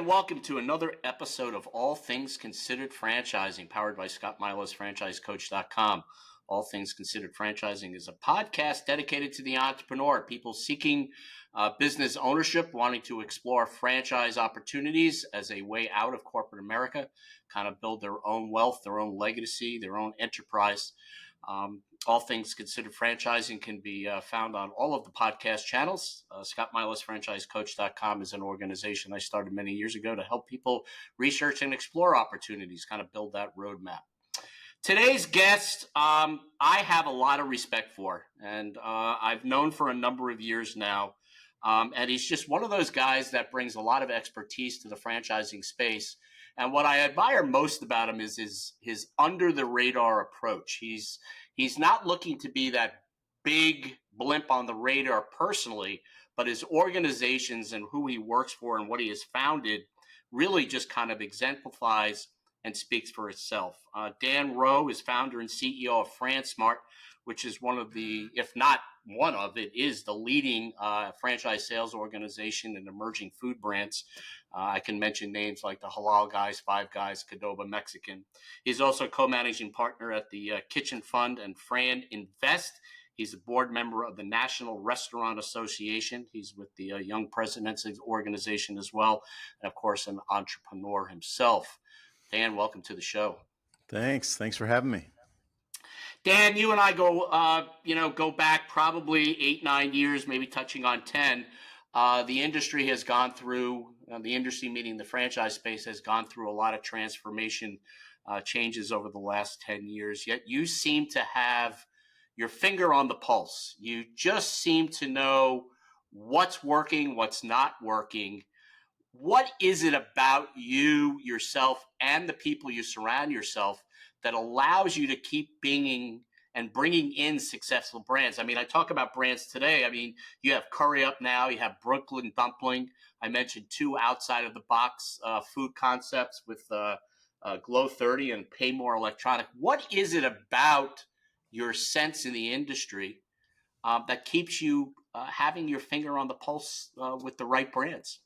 and welcome to another episode of All Things Considered Franchising, powered by Scotty Milas, franchisecoach.com. All Things Considered Franchising is a podcast dedicated to the entrepreneur, people seeking business ownership, wanting to explore franchise opportunities as a way out of corporate America, kind of build their own wealth, their own legacy, their own enterprise. All Things Considered Franchising can be found on all of the podcast channels. Scotty Milas, franchisecoach.com is an organization I started many years ago to help people research and explore opportunities, kind of build that roadmap. Today's guest, I have a lot of respect for, and I've known for a number of years now. And he's just one of those guys that brings a lot of expertise to the franchising space. And what I admire most about him is his under the radar approach. He's not looking to be that big blimp on the radar personally, but his organizations and who he works for and what he has founded really just kind of exemplifies and speaks for itself. Dan Rowe is founder and CEO of Fransmart, which is one of the, if not one of it, is the leading franchise sales organization in emerging food brands. I can mention names like the Halal Guys, Five Guys, Qdoba Mexican. He's also a co-managing partner at the Kitchen Fund and Fran Invest. He's a board member of the National Restaurant Association. He's with the Young Presidents organization as well, and of course, an entrepreneur himself. Dan, welcome to the show. Thanks for having me. Dan, you and I go back probably 8-9 years, maybe touching on 10. The industry has gone through, the industry meaning the franchise space has gone through a lot of transformation changes over the last 10 years. Yet you seem to have your finger on the pulse. You just seem to know what's working, what's not working. What is it about you, yourself, and the people you surround yourself that allows you to keep bringing in successful brands? I mean, I talk about brands today. I mean, you have Curry Up now, you have Brooklyn Dumpling. I mentioned two outside of the box food concepts with Glow 30 and Pay More Electronic. What is it about your sense in the industry that keeps you having your finger on the pulse with the right brands?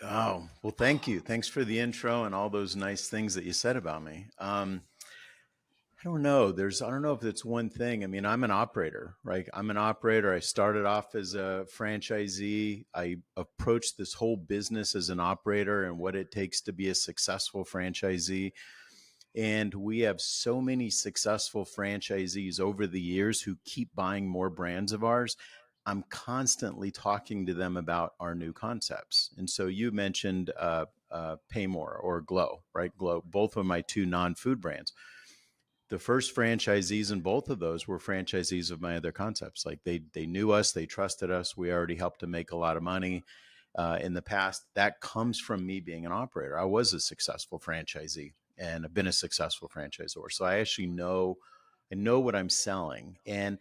Oh, well, thank you. Thanks for the intro and all those nice things that you said about me. I don't know. I don't know if it's one thing. I mean, I'm an operator, right? I'm an operator. I started off as a franchisee. I approached this whole business as an operator and what it takes to be a successful franchisee. And we have so many successful franchisees over the years who keep buying more brands of ours. I'm constantly talking to them about our new concepts. And so you mentioned Pay More or Glow, right? Glow, both of my two non-food brands. The first franchisees in both of those were franchisees of my other concepts. Like they knew us, they trusted us. We already helped them make a lot of money in the past. That comes from me being an operator. I was a successful franchisee and I've been a successful franchisor. So I actually know what I'm selling. And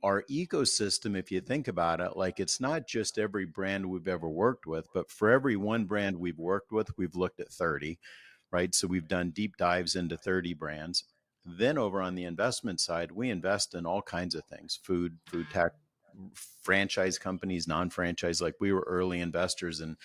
our ecosystem, if you think about it, like it's not just every brand we've ever worked with, but for every one brand we've worked with, we've looked at 30, right? So we've done deep dives into 30 brands. Then over on the investment side, we invest in all kinds of things, food tech, franchise companies, non-franchise. Like we were early investors in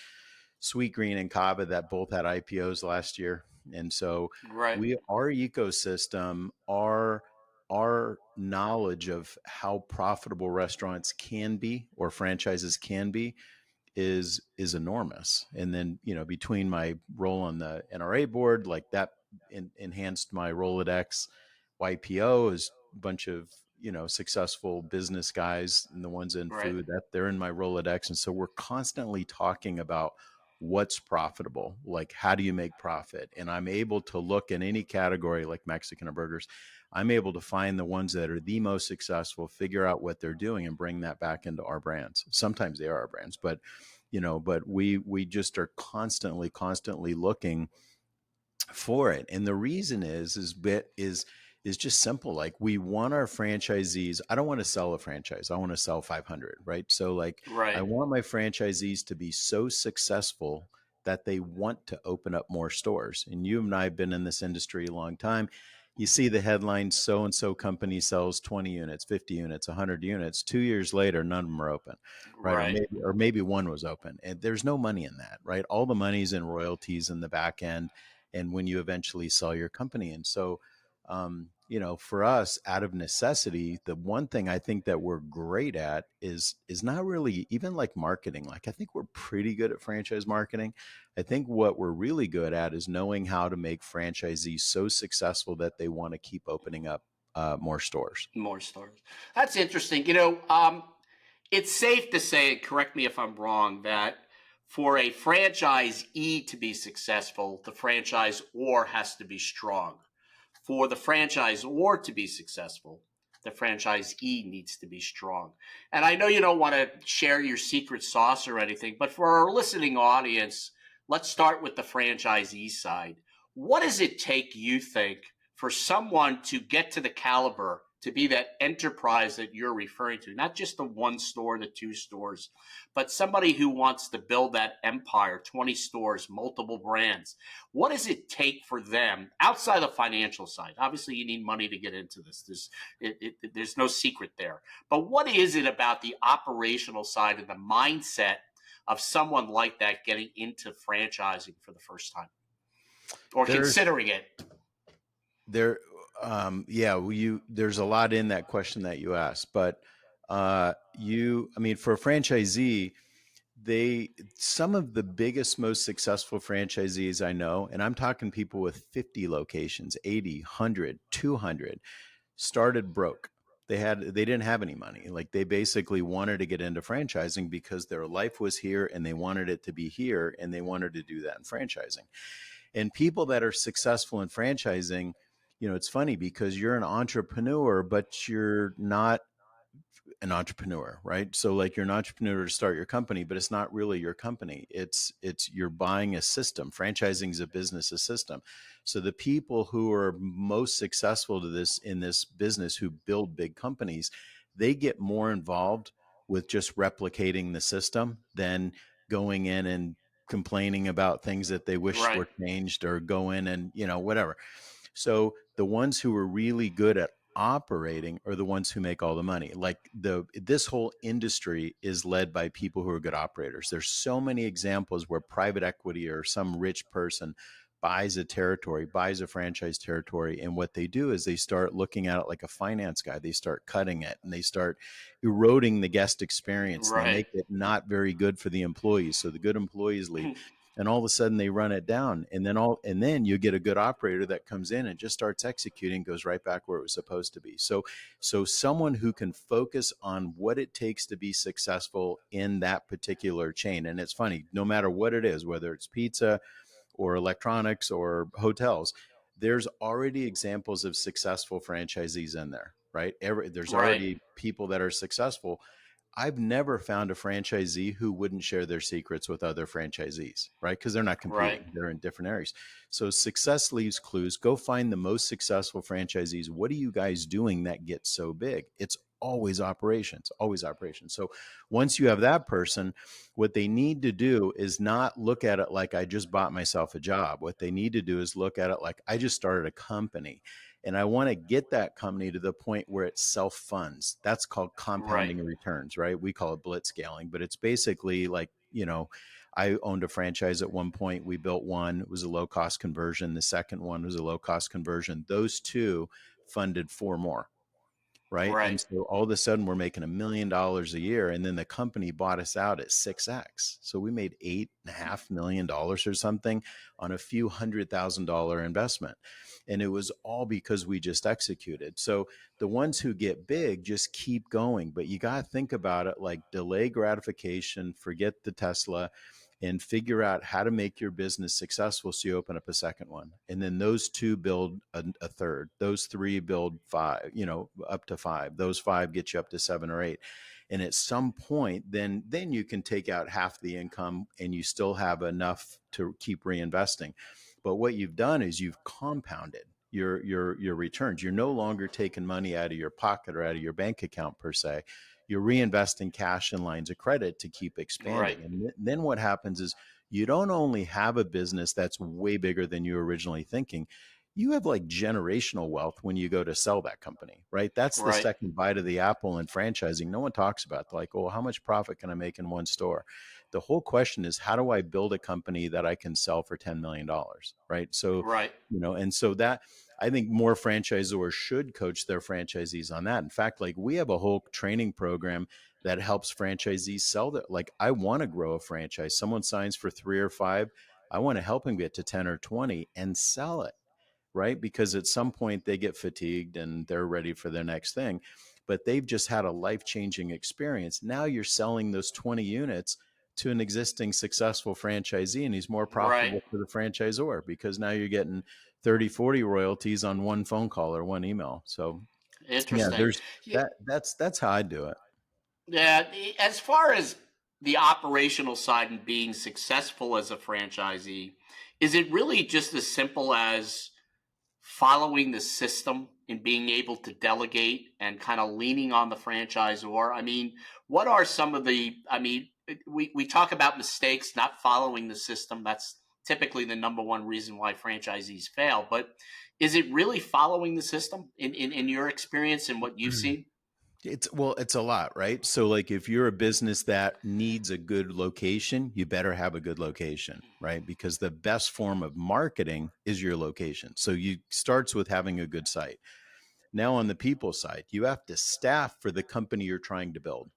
Sweetgreen and Cava that both had IPOs last year. And so our ecosystem, our knowledge of how profitable restaurants can be or franchises can be is enormous. And then, between my role on the NRA board, like that enhanced my Rolodex. YPO is a bunch of, successful business guys and the ones in food that they're in my Rolodex. And so we're constantly talking about what's profitable, like how do you make profit? And I'm able to look in any category like Mexican or burgers. I'm able to find the ones that are the most successful, figure out what they're doing and bring that back into our brands. Sometimes they are our brands, but we just are constantly looking for it. And the reason is just simple. Like we want our franchisees. I don't want to sell a franchise. I want to sell 500, right? So I want my franchisees to be so successful that they want to open up more stores. And you and I have been in this industry a long time. you see the headline, so and so company sells 20 units, 50 units, 100 units. 2 years later, none of them are open, right? Or Right. maybe one was open, and there's no money in that, right? All the money's in royalties in the back end, and when you eventually sell your company. And so, for us, out of necessity, the one thing I think that we're great at is not really even like marketing. Like I think we're pretty good at franchise marketing. I think what we're really good at is knowing how to make franchisees so successful that they want to keep opening up more stores. More stores. That's interesting. It's safe to say, and correct me if I'm wrong, that for a franchisee to be successful, the franchisor has to be strong. For the franchisor to be successful, the franchisee needs to be strong. And I know you don't want to share your secret sauce or anything, but for our listening audience, let's start with the franchisee side. What does it take, you think, for someone to get to the caliber to be that enterprise that you're referring to? Not just the one store, the two stores, but somebody who wants to build that empire, 20 stores, multiple brands. What does it take for them outside the financial side? Obviously, you need money to get into this. There's no secret there. But what is it about the operational side and the mindset of someone like that getting into franchising for the first time or There's considering it? there, yeah, there's a lot in that question that you asked, but I mean, for a franchisee, they some of the biggest, most successful franchisees I know, and I'm talking people with 50 locations, 80, 100, 200, started broke. They didn't have any money. Like they basically wanted to get into franchising because their life was here and they wanted it to be here and they wanted to do that in franchising. And people that are successful in franchising, it's funny because you're an entrepreneur, but you're not an entrepreneur, right? So like you're an entrepreneur to start your company, but it's not really your company. It's you're buying a system. Franchising is a business, a system. So the people who are most successful to this in this business who build big companies, they get more involved with just replicating the system than going in and complaining about things that they wish Right, were changed or go in and, whatever. So the ones who are really good at operating are the ones who make all the money. Like this whole industry is led by people who are good operators. There's so many examples where private equity or some rich person buys a territory, buys a franchise territory, and what they do is they start looking at it like a finance guy. They start cutting it and they start eroding the guest experience and they right, make it not very good for the employees. So the good employees leave, and all of a sudden they run it down, and then you get a good operator that comes in and just starts executing, goes right back where it was supposed to be. So someone who can focus on what it takes to be successful in that particular chain. And it's funny, no matter what it is, whether it's pizza or electronics or hotels, there's already examples of successful franchisees in there, right? There's right, already people that are successful. I've never found a franchisee who wouldn't share their secrets with other franchisees, right? Because they're not right, competing, they're in different areas. So success leaves clues. Go find the most successful franchisees. What are you guys doing that gets so big? It's always operations, always operations. So once you have that person, what they need to do is not look at it like I just bought myself a job. What they need to do is look at it like I just started a company and I want to get that company to the point where it self funds. That's called right, compounding returns, right? We call it blitzscaling, but it's basically like, I owned a franchise at one point. We built one, it was a low cost conversion. The second one was a low cost conversion. Those two funded four more. Right. And right, so all of a sudden we're making $1 million a year. And then the company bought us out at 6x. So we made $8.5 million or something on a few $100,000 investment. And it was all because we just executed. So the ones who get big just keep going. But you got to think about it like delay gratification, forget the Tesla, and figure out how to make your business successful so you open up a second one. And then those two build a third. Those three build five, up to five. Those five get you up to 7 or 8. And at some point, then you can take out half the income and you still have enough to keep reinvesting. But what you've done is you've compounded your returns. You're no longer taking money out of your pocket or out of your bank account per se. You're reinvesting cash in lines of credit to keep right, expanding. And then what happens is you don't only have a business that's way bigger than you were originally thinking. you have like generational wealth when you go to sell that company, right? That's the Right. second bite of the apple in franchising. No one talks about like, oh, how much profit can I make in one store? The whole question is, how do I build a company that I can sell for $10 million, right? So, Right. and so that I think more franchisors should coach their franchisees on that. In fact, like we have a whole training program that helps franchisees sell that. Like, I want to grow a franchise. Someone signs for 3 or 5. I want to help him get to 10 or 20 and sell it, right? Because at some point they get fatigued and they're ready for their next thing, but they've just had a life-changing experience. Now you're selling those 20 units to an existing successful franchisee, and he's more Right. profitable for the franchisor because now you're getting 30, 40 royalties on one phone call or one email. So yeah, Interesting. there's Yeah. that's how I do it. Yeah. As far as the operational side and being successful as a franchisee, is it really just as simple as following the system and being able to delegate and kind of leaning on the franchisor? I mean, what are some of the, I mean, we talk about mistakes, not following the system. That's typically the number one reason why franchisees fail. But is it really following the system in your experience and what you've seen? It's a lot, right? So like if you're a business that needs a good location, you better have a good location, right? Because the best form of marketing is your location. So you starts with having a good site. Now on the people side, you have to staff for the company you're trying to build.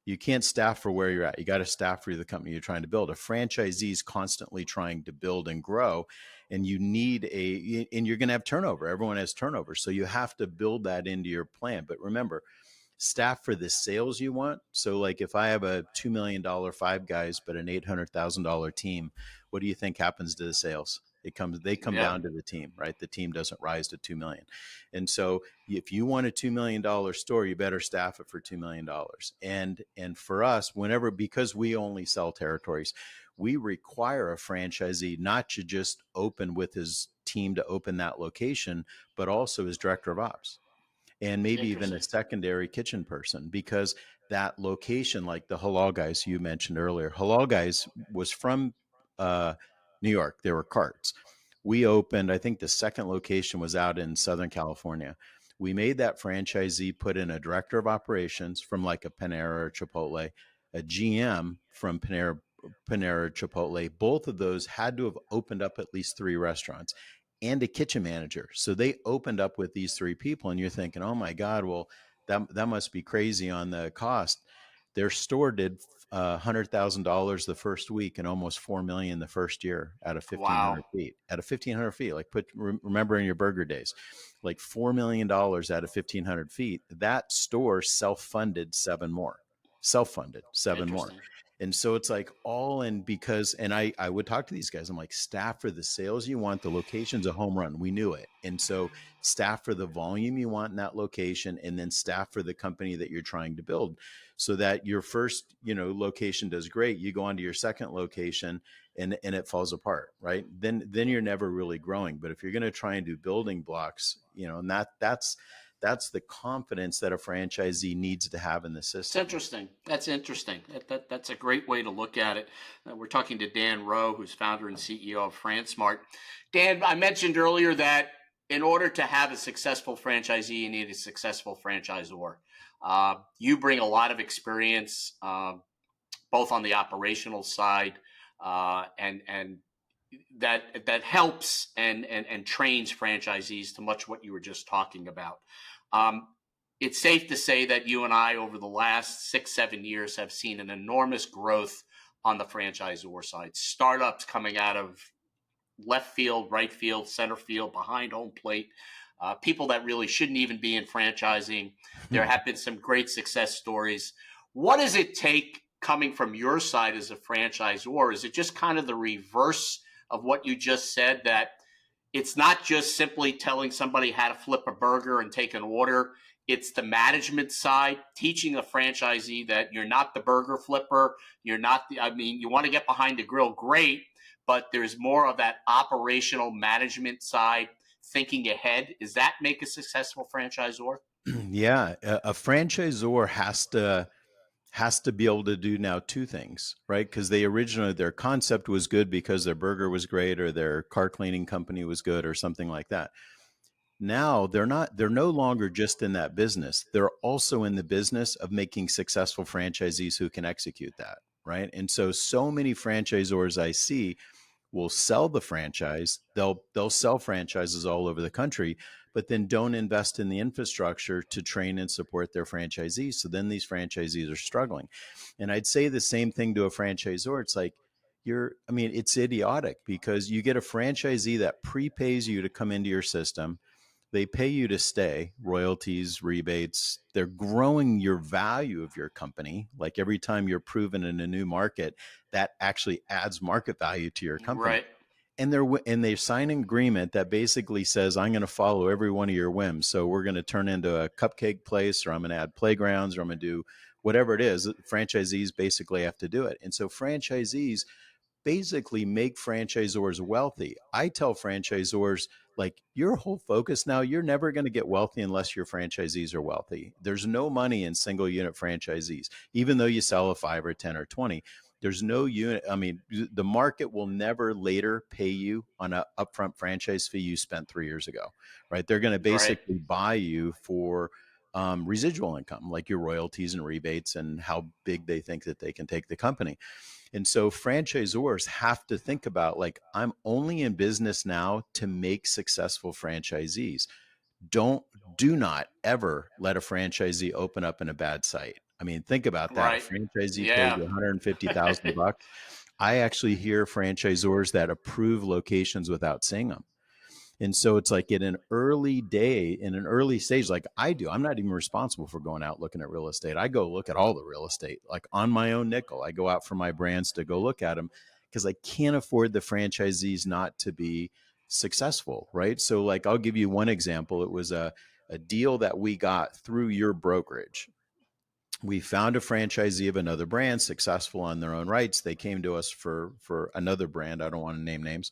You can't staff for where you're at. You got to staff for the company you're trying to build. A franchisee is constantly trying to build and grow, and and you're going to have turnover. Everyone has turnover. So you have to build that into your plan. But remember, staff for the sales you want. So like if I have a $2 million Five Guys, but an $800,000 team, what do you think happens to the sales? They come Yeah. down to the team, right? The team doesn't rise to 2 million. And so if you want a $2 million store, you better staff it for $2 million. And for us, whenever, because we only sell territories, we require a franchisee not to just open with his team to open that location, but also his director of ops and maybe even a Interesting. secondary kitchen person, because that location, like the Halal Guys you mentioned earlier, Halal Guys was from uh, New York. They were carts. We opened, I think the second location was out in Southern California. We made that franchisee put in a director of operations from like a Panera or Chipotle, a GM from Panera Chipotle. Both of those had to have opened up at least 3 restaurants and a kitchen manager. So they opened up with these 3 people, and you're thinking, oh my God, well, that must be crazy on the cost. Their store did $100,000 the first week and almost 4 million the first year out of Wow. 1,500 feet. Out of 1,500 feet, like remember in your burger days, like $4 million out of 1,500 feet. That store self-funded 7 more, self-funded 7 more. Interesting. And so it's like all in because, and I would talk to these guys. I'm like, staff for the sales you want, the location's a home run. We knew it. And so staff for the volume you want in that location, and then staff for the company that you're trying to build so that your first, location does great. You go on to your second location and it falls apart, right? Then you're never really growing. But if you're going to try and do building blocks, and that's the confidence that a franchisee needs to have in the It's system. interesting. That's interesting. That's a great way to look at it. We're talking to Dan Rowe, who's founder and CEO of Fransmart. Dan, I mentioned earlier that in order to have a successful franchisee, you need a successful franchisor. You bring a lot of experience, both on the operational side, and that helps and trains franchisees to much what you were just talking about. Um, it's safe to say that you and I, over the last 6, 7 years, have seen an enormous growth on the franchisor side. Startups coming out of left field, right field, center field, behind home plate. People that really shouldn't even be in franchising. There have been some great success stories. What does it take coming from your side as a franchisor? Is it just kind of the reverse of what you just said, that it's not just simply telling somebody how to flip a burger and take an order? It's the management side, teaching a franchisee that you're not the burger flipper. You're not the, I mean, you want to get behind the grill, great, but there's more of that operational management side, thinking ahead. Does that make a successful franchisor? Yeah, a franchisor has to be able to do now two things, right? Because they originally, their concept was good because their burger was great or their car cleaning company was good or something like that. Now they're no longer just in that business. They're also in the business of making successful franchisees who can execute that, right? And so many franchisors I see will sell the franchise. They'll sell franchises all over the country, but then don't invest in the infrastructure to train and support their franchisees. So then these franchisees are struggling. And I'd say the same thing to a franchisor. It's like I mean, it's idiotic because you get a franchisee that prepays you to come into your system. They pay you to stay, royalties, rebates. They're growing your value of your company. Like every time you're proven in a new market, that actually adds market value to your company. Right. And they sign an agreement that basically says, I'm going to follow every one of your whims. So we're going to turn into a cupcake place, or I'm going to add playgrounds, or I'm going to do whatever it is. Franchisees basically have to do it. And so franchisees basically make franchisors wealthy. I tell franchisors, like, your whole focus now, you're never going to get wealthy unless your franchisees are wealthy. There's no money in single unit franchisees, even though you sell a 5 or 10 or 20. There's no unit. I mean, the market will never later pay you on an upfront franchise fee you spent 3 years ago, right? They're going to Right. basically buy you for residual income, like your royalties and rebates and how big they think that they can take the company. And so franchisors have to think about, like, I'm only in business now to make successful franchisees. Don't Do not ever let a franchisee open up in a bad site. I mean, think about that. A Right. franchisee paid Yeah. you $150,000. I actually hear franchisors that approve locations without seeing them. And so it's like in an early stage, like I do, I'm not even responsible for going out looking at real estate. I go look at all the real estate, like on my own nickel. I go out for my brands to go look at them because I can't afford the franchisees not to be successful. Right. So, like, I'll give you one example. It was a deal that we got through your brokerage. We found a franchisee of another brand successful on their own rights. They came to us for another brand. I don't want to name names,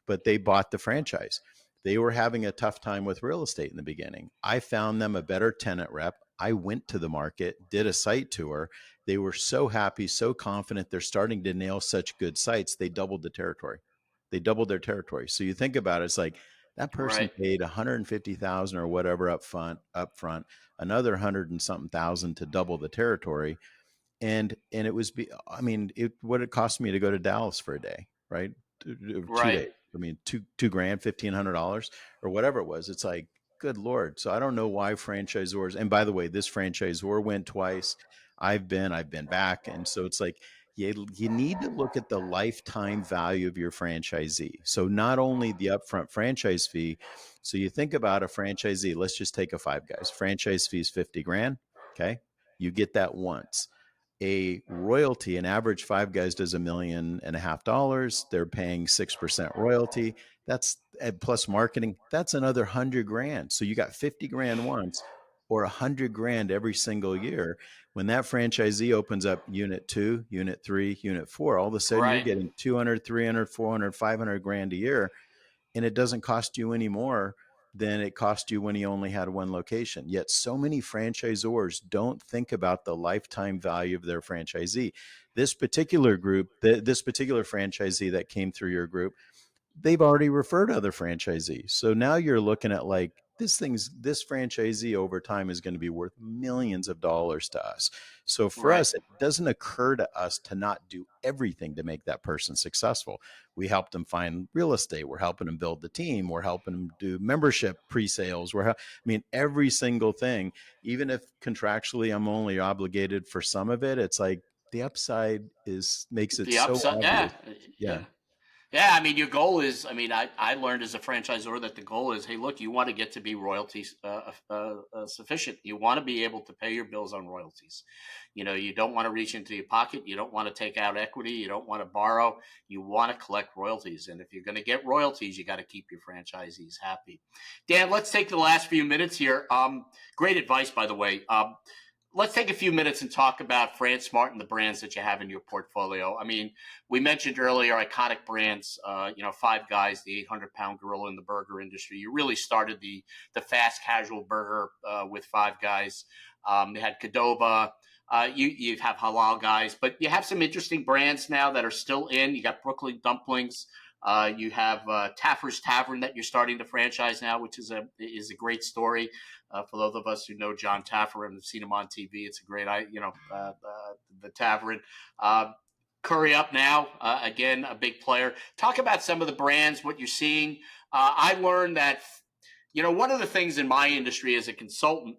but they bought the franchise. They were having a tough time with real estate in the beginning. I found them a better tenant rep. I went to the market, did a site tour. They were so happy, so confident. They're starting to nail such good sites. They doubled the territory. They doubled their territory. So you think about it, it's like that person Right. paid 150,000 or whatever up front, another hundred and something thousand to double the territory. And it was I mean, what it cost me to go to Dallas for a day, right? 2 days. Right. I mean, two grand, $1,500 or whatever it was. It's like, good Lord. So I don't know why franchisors, and by the way, this franchisor went twice. I've been back. And so it's like, you need to look at the lifetime value of your franchisee. So not only the upfront franchise fee. So you think about a franchisee, let's just take a Five Guys franchise fee is 50 grand. Okay. You get that once. A royalty, an average Five Guys does $1.5 million. They're paying 6% royalty. That's plus marketing. That's another 100 grand. So you got 50 grand once, or 100 grand every single year. When that franchisee opens up unit 2, unit 3, unit 4, all of a sudden you're Right. getting 200, 300, 400, 500 grand a year, and it doesn't cost you any more than it cost you when you only had one location. Yet so many franchisors don't think about the lifetime value of their franchisee. This particular group, this particular franchisee that came through your group, they've already referred other franchisees. So now you're looking at, like, this franchisee over time is going to be worth millions of dollars to us. So for Right. us, it doesn't occur to us to not do everything to make that person successful. We help them find real estate. We're helping them build the team. We're helping them do membership pre-sales. I mean, every single thing, even if contractually I'm only obligated for some of it, it's like the upside makes it The so upside. Yeah. obvious. Yeah. Yeah. Yeah, I mean, your goal is, I mean, I learned as a franchisor that the goal is, hey, look, you want to get to be royalties sufficient. You want to be able to pay your bills on royalties. You know, you don't want to reach into your pocket. You don't want to take out equity. You don't want to borrow. You want to collect royalties. And if you're going to get royalties, you got to keep your franchisees happy. Dan, let's take the last few minutes here. Great advice, by the way. Let's take a few minutes and talk about Fransmart and the brands that you have in your portfolio. I mean, we mentioned earlier iconic brands, Five Guys, the 800-pound gorilla in the burger industry. You really started the fast casual burger with Five Guys. You had Qdoba. You have halal guys, but you have some interesting brands now that are still in. You got Brooklyn Dumplings. You have Taffer's Tavern that you're starting to franchise now, which is a great story for those of us who know John Taffer and have seen him on TV. It's a great, the Tavern. Curry Up now, again, a big player. Talk about some of the brands, what you're seeing. I learned that, one of the things in my industry as a consultant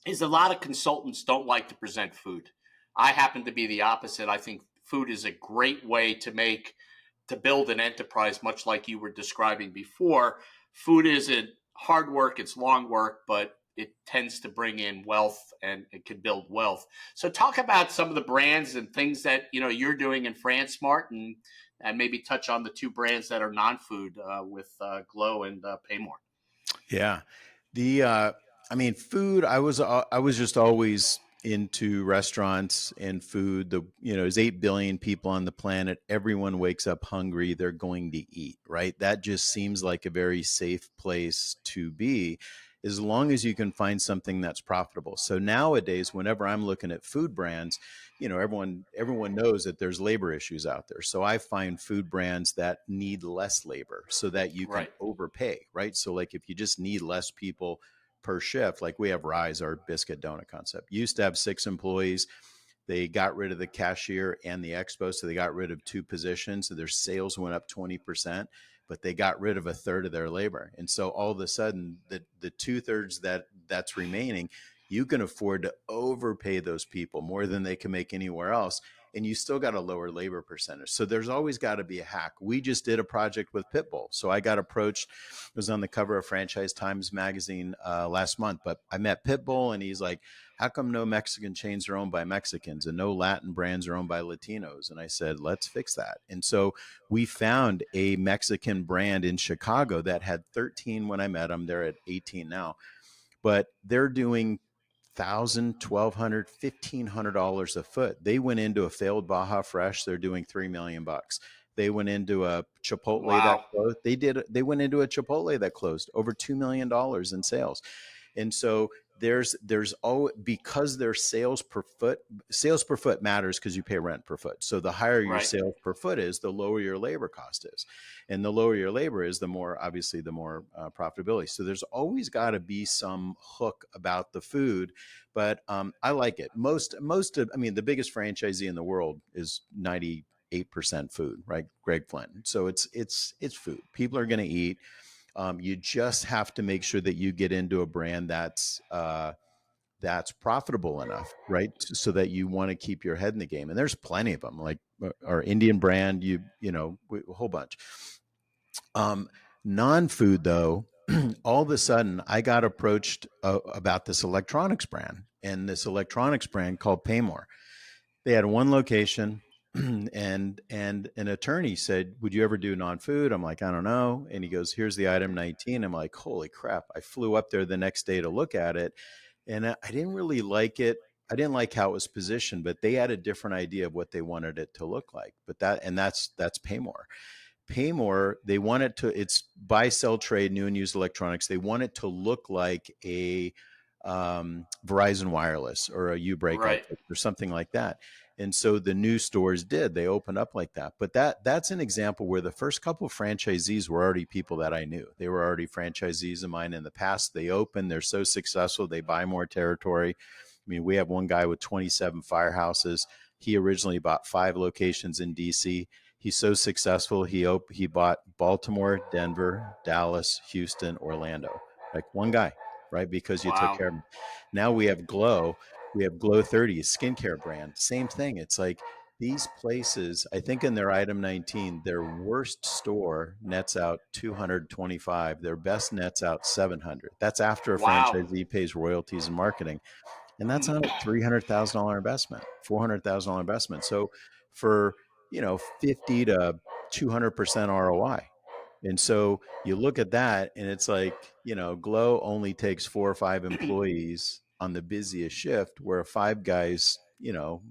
is a lot of consultants don't like to present food. I happen to be the opposite. I think food is a great way to build an enterprise, much like you were describing before. Food isn't hard work, it's long work, but it tends to bring in wealth and it can build wealth. So talk about some of the brands and things that you're doing in Fransmart, and maybe touch on the two brands that are non-food with Glow and Paymore. Yeah. I mean, food, I was just always into restaurants and food. There's 8 billion people on the planet. Everyone wakes up hungry. They're going to eat, right? That just seems like a very safe place to be as long as you can find something that's profitable. So nowadays, whenever I'm looking at food brands, everyone knows that there's labor issues out there. So I find food brands that need less labor so that you can Right. overpay, right? So like if you just need less people per shift, like we have Rise, our biscuit donut concept. Used to have 6 employees. They got rid of the cashier and the expo, so they got rid of 2 positions. So their sales went up 20%, but they got rid of a third of their labor. And so all of a sudden, the 2/3 that's remaining, you can afford to overpay those people more than they can make anywhere else. And you still got a lower labor percentage. So there's always got to be a hack. We just did a project with Pitbull. So I got approached, it was on the cover of Franchise Times magazine last month, but I met Pitbull and he's like, how come no Mexican chains are owned by Mexicans and no Latin brands are owned by Latinos? And I said, let's fix that. And so we found a Mexican brand in Chicago that had 13 when I met them. They're at 18 now, but they're doing $1,200, $1,500 a foot. They went into a failed Baja Fresh. They're doing $3 million. They went into a Chipotle that Wow. closed. They went into a Chipotle that closed over $2 million in sales. And so there's all, because their sales per foot matters because you pay rent per foot. So the higher your Right. sales per foot is, the lower your labor cost is. And the lower your labor is, the more, obviously, the more profitability. So there's always got to be some hook about the food, but I like it. I mean, the biggest franchisee in the world is 98% food, right? Greg Flynn. So it's food. People are going to eat. You just have to make sure that you get into a brand that's profitable enough, right? So that you want to keep your head in the game. And there's plenty of them, like our Indian brand, a whole bunch. Um, Non-food though, all of a sudden I got approached about this electronics brand, and this electronics brand called Paymore. They had one location. And an attorney said, would you ever do non-food? I'm like, I don't know. And he goes, here's the item 19. I'm like, holy crap. I flew up there the next day to look at it, and I didn't really like it. I didn't like how it was positioned, but they had a different idea of what they wanted it to look like. But that's Paymore. Paymore, they want it to, it's buy, sell, trade, new and used electronics. They want it to look like a Verizon Wireless or a U-Break Right. outfit or something like that. And so the new stores they opened up like that. But that's an example where the first couple of franchisees were already people that I knew. They were already franchisees of mine in the past. They open, they're so successful, they buy more territory. I mean, we have one guy with 27 firehouses. He originally bought 5 locations in DC. He's so successful, he bought Baltimore, Denver, Dallas, Houston, Orlando. Like one guy, right? Because you took Wow. care of him. Now we have Glow. We have Glow 30, a skincare brand. Same thing. It's like these places, I think in their item 19, their worst store nets out 225. Their best nets out 700. That's after a Wow. franchisee pays royalties and marketing. And that's not a $300,000 investment, $400,000 investment. So for, 50 to 200% ROI. And so you look at that and it's like, Glow only takes 4 or 5 employees on the busiest shift, where a Five Guys,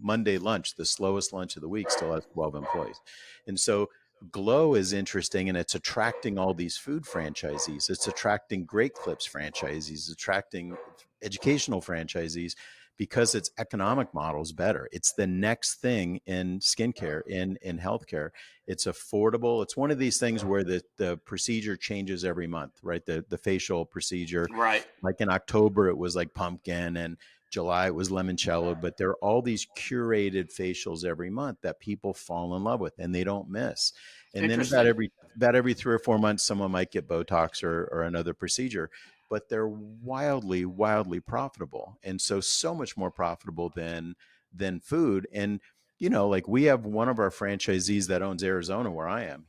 Monday lunch, the slowest lunch of the week, still has 12 employees. And so Glow is interesting, and it's attracting all these food franchisees. It's attracting Great Clips franchisees, attracting educational franchisees, because its economic model is better. It's the next thing in skincare, in healthcare. It's affordable. It's one of these things where the procedure changes every month, right? The facial procedure, Right. like in October, it was like pumpkin, and July it was limoncello, but there are all these curated facials every month that people fall in love with and they don't miss. And then Interesting. about every 3 or 4 months, someone might get Botox or another procedure, but they're wildly, wildly profitable. And so much more profitable than food. And like we have one of our franchisees that owns Arizona, where I am.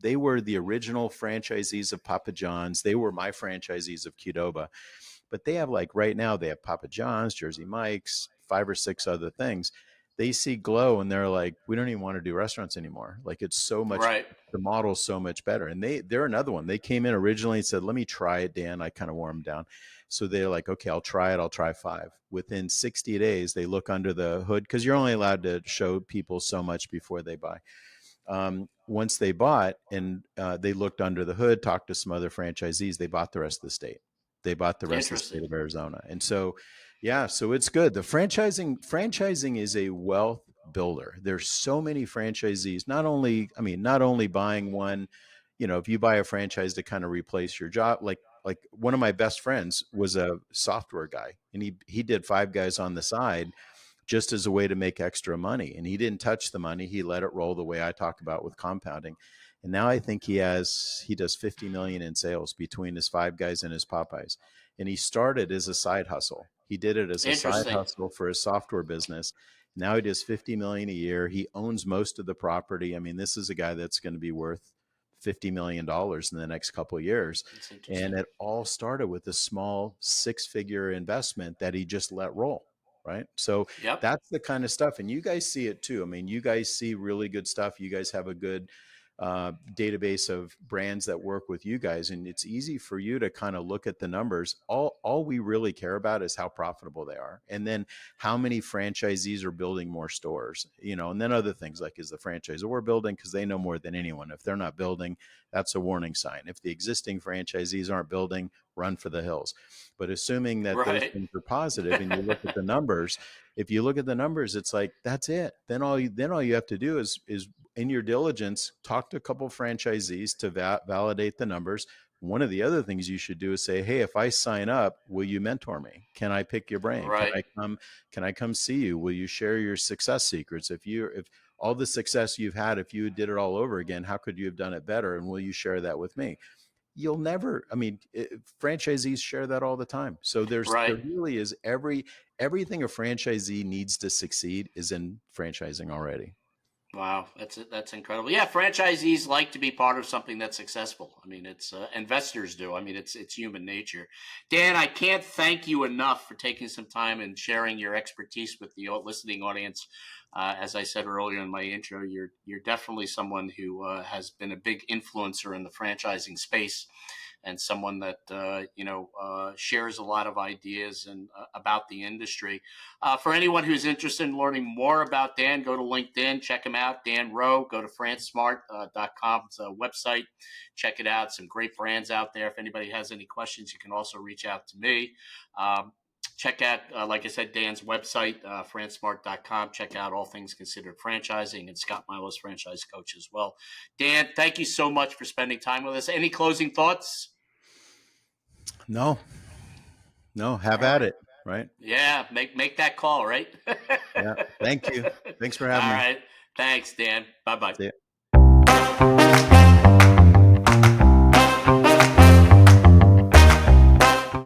They were the original franchisees of Papa John's. They were my franchisees of Qdoba, but they have, like, right now they have Papa John's, Jersey Mike's, 5 or 6 other things. They see Glow and they're like, we don't even want to do restaurants anymore. Like, it's so much, Right. the model's so much better. And they're another one. They came in originally and said, let me try it, Dan. I kind of wore them down. So they're like, okay, I'll try it. I'll try 5. Within 60 days, they look under the hood, because you're only allowed to show people so much before they buy. Once they bought, and they looked under the hood, talked to some other franchisees, they bought the rest of the state. They bought the rest of the Interesting. state of Arizona. And so, yeah, so it's good. The franchising is a wealth builder. There's so many franchisees, not only buying one, if you buy a franchise to kind of replace your job, like one of my best friends was a software guy, and he did Five Guys on the side just as a way to make extra money. And he didn't touch the money. He let it roll the way I talk about with compounding. And now I think he does 50 million in sales between his Five Guys and his Popeyes. And he started as a side hustle. He did it as a side Interesting. hustle for his software business. Now he does 50 million a year. He owns most of the property. I mean, this is a guy that's going to be worth $50 million in the next couple of years. That's And interesting. it all started with a small 6-figure investment that he just let roll. Right. So Yep. that's the kind of stuff. And you guys see it too. I mean, you guys see really good stuff. You guys have a good database of brands that work with you guys, and it's easy for you to kind of look at the numbers. All we really care about is how profitable they are, and then how many franchisees are building more stores, and then other things like, is the franchisor building, because they know more than anyone. If they're not building, that's a warning sign. If the existing franchisees aren't building, run for the hills. But assuming that those Right. things are positive, and you look at the numbers, if you look at the numbers, it's like, that's it. Then all you have to do is in your diligence, talk to a couple of franchisees to validate the numbers. One of the other things you should do is say, hey, if I sign up, will you mentor me? Can I pick your brain? Right. Can I come see you? Will you share your success secrets? If all the success you've had, if you did it all over again, how could you have done it better? And will you share that with me? You'll never, franchisees share that all the time. So there Right. really is everything a franchisee needs to succeed is in franchising already. Wow, that's incredible. Yeah, franchisees like to be part of something that's successful. I mean, it's investors do. I mean, it's human nature. Dan, I can't thank you enough for taking some time and sharing your expertise with the listening audience. As I said earlier in my intro, you're definitely someone who has been a big influencer in the franchising space, and someone that shares a lot of ideas and about the industry. For anyone who's interested in learning more about Dan, go to LinkedIn, check him out, Dan Rowe. Go to francesmart.com. It's a website. Check it out. Some great brands out there. If anybody has any questions, you can also reach out to me. Check out, like I said, Dan's website, francesmart.com. Check out All Things Considered Franchising, and Scott Milas, franchise coach as well. Dan, thank you so much for spending time with us. Any closing thoughts? No, have All at right. it. Right. Yeah, make that call, right? Yeah. Thank you. Thanks for All having me. right. Thanks, Dan. Bye bye. See ya.